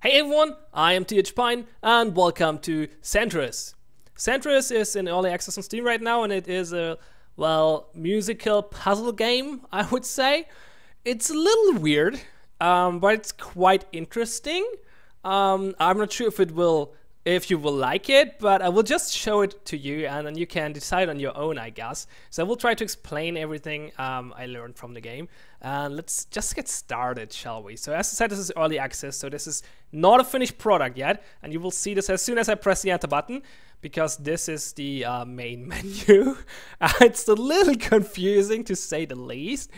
Hey everyone, I am THPine and welcome to Sentris. Sentris is in early access on Steam right now, and it is a, well, musical puzzle game, I would say. It's a little weird, but it's quite interesting. I'm not sure if you will like it, but I will just show it to you and then you can decide on your own, I guess. So I will try to explain everything I learned from the game. And let's just get started, shall we? So as I said, this is early access, so this is not a finished product yet. And you will see this as soon as I press the enter button, because this is the main menu. It's a little confusing, to say the least.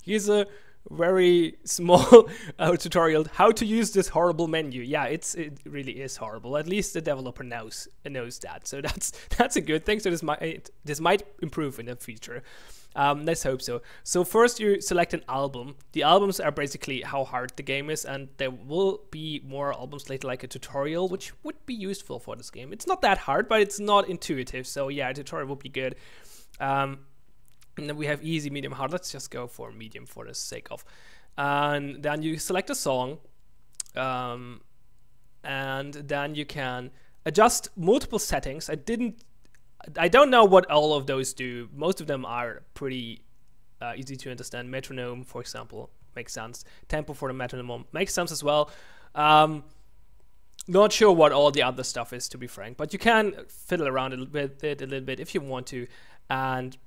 Here's a very small tutorial how to use this horrible menu. Yeah, it really is horrible. At least the developer knows that, so that's a good thing. So this might improve in the future. Let's hope so. So first you select an album. The albums are basically how hard the game is, and there will be more albums later, like a tutorial, which would be useful for this game. It's not that hard, but it's not intuitive, so yeah, a tutorial would be good. And then we have easy, medium, hard. Let's just go for medium for the sake of. And then you select a song. And then you can adjust multiple settings. I don't know what all of those do. Most of them are pretty easy to understand. Metronome, for example, makes sense. Tempo for the metronome makes sense as well. Not sure what all the other stuff is, to be frank. But you can fiddle around with it a little bit if you want to. And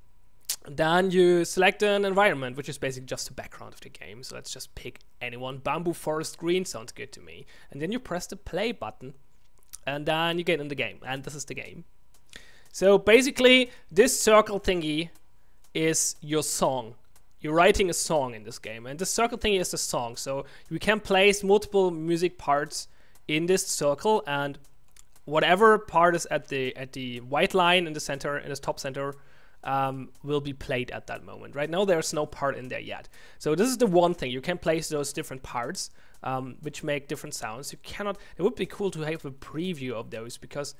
then you select an environment, which is basically just the background of the game. So let's just pick anyone. Bamboo Forest Green sounds good to me. And then you press the play button, and then you get in the game. And this is the game. So basically, this circle thingy is your song. You're writing a song in this game, and the circle thingy is the song. So you can place multiple music parts in this circle, and whatever part is at the white line in the center, in the top center, will be played at that moment. Right now there's no part in there yet. So this is the one thing. You can place those different parts which make different sounds. You cannot, it would be cool to have a preview of those, because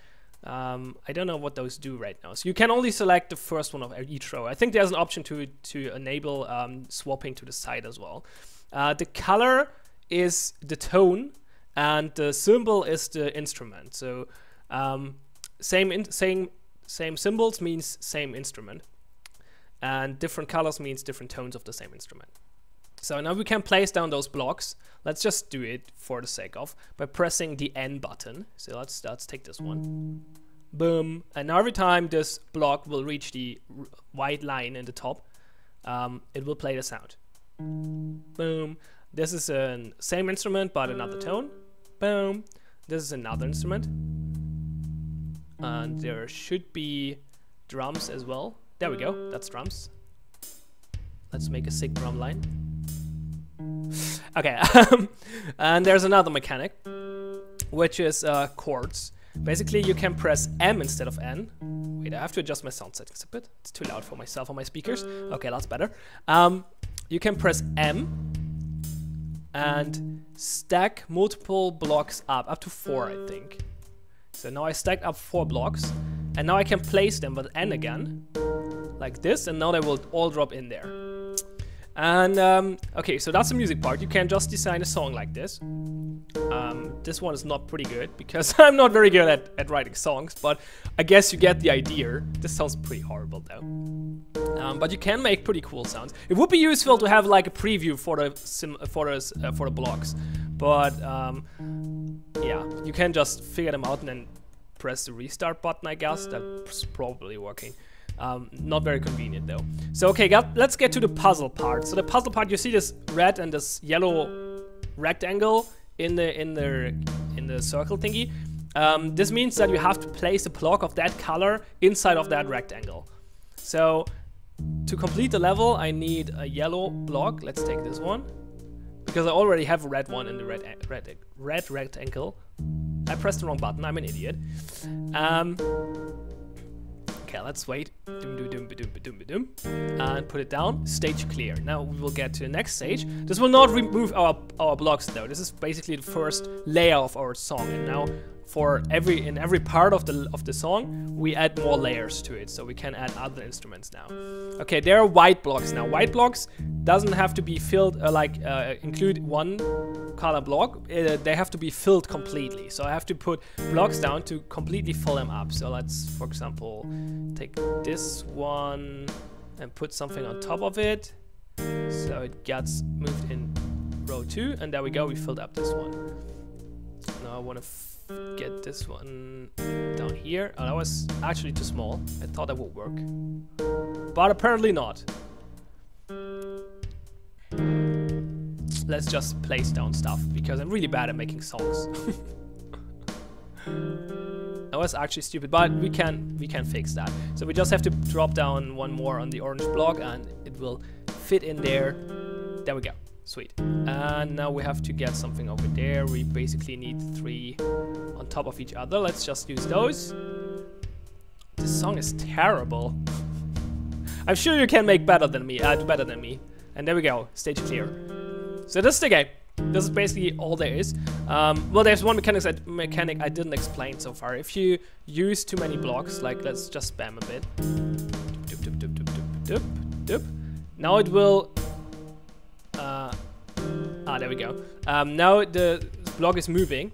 I don't know what those do right now. So you can only select the first one of each row. I think there's an option to enable swapping to the side as well. The color is the tone, and the symbol is the instrument. So same symbols means same instrument, and different colors means different tones of the same instrument. So now we can place down those blocks. Let's just do it for the sake of by pressing the N button. So let's take this one. Boom. And now every time this block will reach the white line in the top, it will play the sound. Boom. This is the same instrument but another tone. Boom. This is another instrument. And there should be drums as well. There we go, that's drums. Let's make a sick drum line. Okay, and there's another mechanic, which is chords. Basically, you can press M instead of N. Wait, I have to adjust my sound settings a bit. It's too loud for myself on my speakers. Okay, that's better. You can press M and stack multiple blocks up to 4, I think. So now I stacked up 4 blocks, and now I can place them with N again, like this, and now they will all drop in there. And okay, so that's the music part. You can just design a song like this. This one is not pretty good, because I'm not very good at writing songs, but I guess you get the idea. This sounds pretty horrible though. But you can make pretty cool sounds. It would be useful to have like a preview for the blocks, but yeah, you can just figure them out and then press the restart button, I guess. That's probably working. Not very convenient though. So okay, let's get to the puzzle part. So the puzzle part, you see this red and this yellow rectangle in the circle thingy. This means that you have to place a block of that color inside of that rectangle. So to complete the level, I need a yellow block. Let's take this one, because I already have a red one in the red rectangle. I pressed the wrong button, I'm an idiot. Okay, let's wait. And put it down. Stage clear. Now we will get to the next stage. This will not remove our blocks though. This is basically the first layer of our song. And now for every part of the song, we add more layers to it, so we can add other instruments now. Okay, there are white blocks now. White blocks doesn't have to be filled include one color block. They have to be filled completely. So I have to put blocks down to completely fill them up. So let's, for example, take this one and put something on top of it, so it gets moved in row 2, and there we go. We filled up this one. Now I want to get this one down here. Oh, that was actually too small. I thought that would work, but apparently not. Let's just place down stuff because I'm really bad at making songs. That was actually stupid, but we can fix that. So we just have to drop down one more on the orange block and it will fit in there. There we go. Sweet. And now we have to get something over there. We basically need 3 on top of each other. Let's just use those. This song is terrible. I'm sure you can make better than me. Do better than me. And there we go. Stage clear. So this is the game. This is basically all there is. Well, there's one mechanic I didn't explain so far. If you use too many blocks, like let's just spam a bit. Doop, doop, doop, doop, doop, doop, doop. Now it will. There we go. Now the block is moving.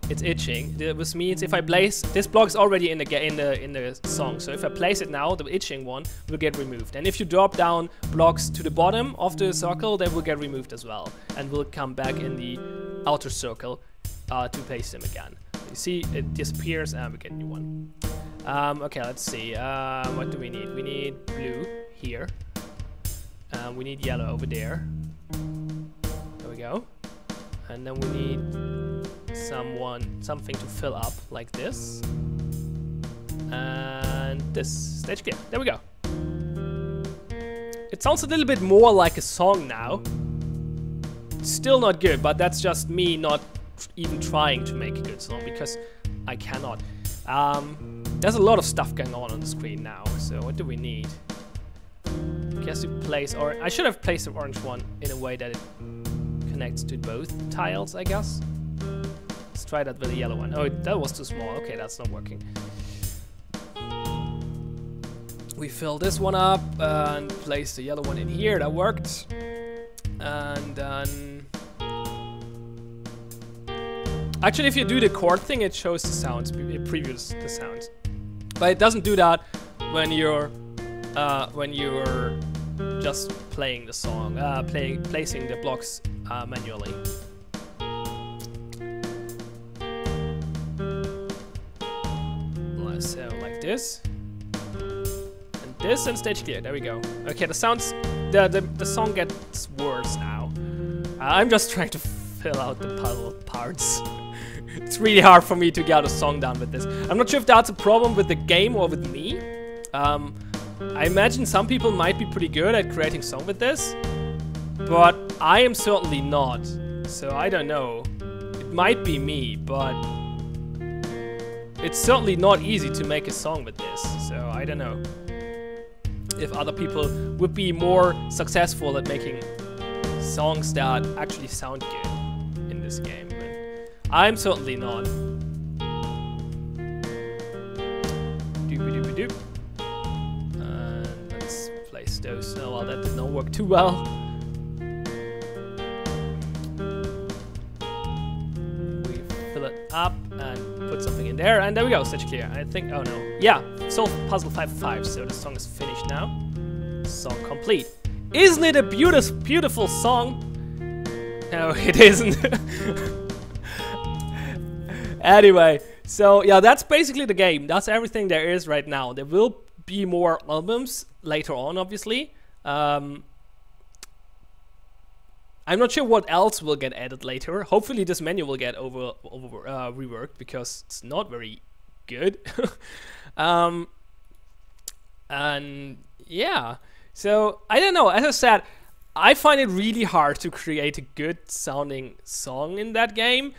It's itching. This means if I place this block is already in the song. So if I place it now, the itching one will get removed. And if you drop down blocks to the bottom of the circle, they will get removed as well, and will come back in the outer circle to place them again. You see, it disappears, and we get a new one. Okay, let's see. What do we need? We need blue here. We need yellow over there. There we go. And then we need something to fill up like this. And this stage clear. There we go. It sounds a little bit more like a song now. Still not good, but that's just me not even trying to make a good song because I cannot. There's a lot of stuff going on the screen now. So what do we need? I guess we place, or I should have placed the orange one in a way that it connects to both tiles, I guess. Let's try that with the yellow one. Oh, that was too small. Okay, that's not working. We fill this one up and place the yellow one in here. That worked. And then... Actually, if you do the chord thing, it shows the sounds. It previews the sounds. But it doesn't do that when you're just playing the song, placing the blocks manually. So like this, and this, and stage clear. There we go. Okay, the sounds, the song gets worse now. I'm just trying to fill out the puzzle parts. It's really hard for me to get a song done with this. I'm not sure if that's a problem with the game or with me. I imagine some people might be pretty good at creating song with this, but I am certainly not. So I don't know. It might be me, but it's certainly not easy to make a song with this. So I don't know if other people would be more successful at making songs that actually sound good in this game. But I'm certainly not. Doop-a-doop-a-doop. Let's place those. Oh, well, that did not work too well. We fill it up and put something in there, and there we go, stage clear. I think, oh no. Yeah, solve puzzle 5 of 5, so the song is finished now. Song complete. Isn't it a beautiful song? No, it isn't. Anyway, so yeah, that's basically the game. That's everything there is right now. There will be more albums later on, obviously. I'm not sure what else will get added later. Hopefully this menu will get reworked because it's not very good. And yeah, so I don't know. As I said, I find it really hard to create a good sounding song in that game.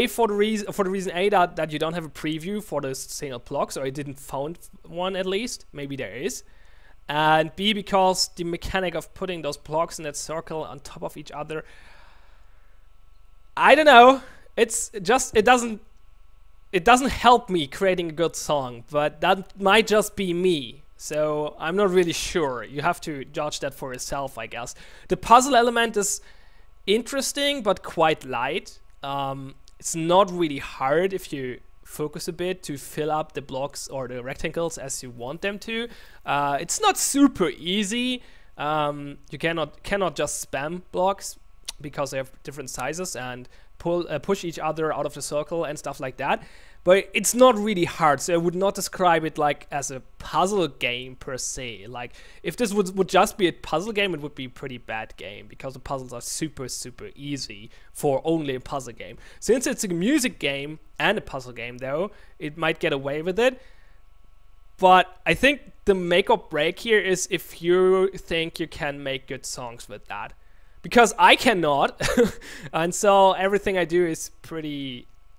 For the reason A that you don't have a preview for the single blocks, or I didn't found one at least. Maybe there is. And B, because the mechanic of putting those blocks in that circle on top of each other, I don't know. It's just, it doesn't it doesn't help me creating a good song, but that might just be me. So I'm not really sure. You have to judge that for yourself, I guess. The puzzle element is interesting, but quite light. It's not really hard if you focus a bit to fill up the blocks or the rectangles as you want them to. It's not super easy. You cannot just spam blocks because they have different sizes and push each other out of the circle and stuff like that. But it's not really hard, so I would not describe it like as a puzzle game per se. Like, if this would just be a puzzle game, it would be a pretty bad game, because the puzzles are super easy for only a puzzle game. Since it's a music game and a puzzle game though, it might get away with it. But I think the make or break here is if you think you can make good songs with that. Because I cannot, and so everything I do is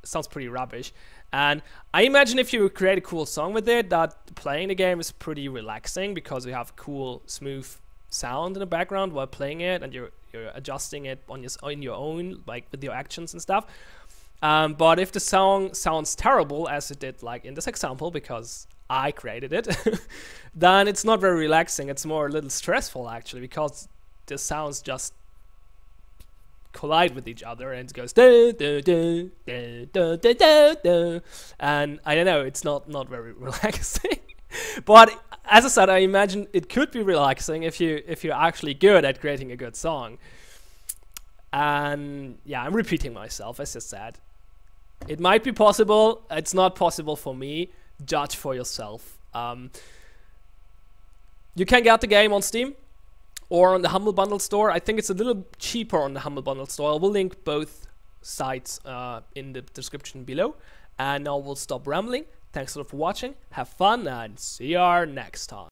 sounds pretty rubbish. And I imagine if you create a cool song with it, that playing the game is pretty relaxing, because you have cool, smooth sound in the background while playing it, and you're adjusting it on your own, like with your actions and stuff. But if the song sounds terrible, as it did like in this example, because I created it, then it's not very relaxing. It's more a little stressful actually, because the sounds just collide with each other and it goes da, da, da, da, da, da, da, da. And I don't know, it's not very relaxing. But as I said, I imagine it could be relaxing if you're actually good at creating a good song. And yeah, I'm repeating myself, as I said. It might be possible, it's not possible for me. Judge for yourself. You can get the game on Steam or on the Humblebundle Store. I think it's a little cheaper on the Humblebundle Store. I will link both sites in the description below. And now we'll stop rambling. Thanks a lot for watching. Have fun and see you next time.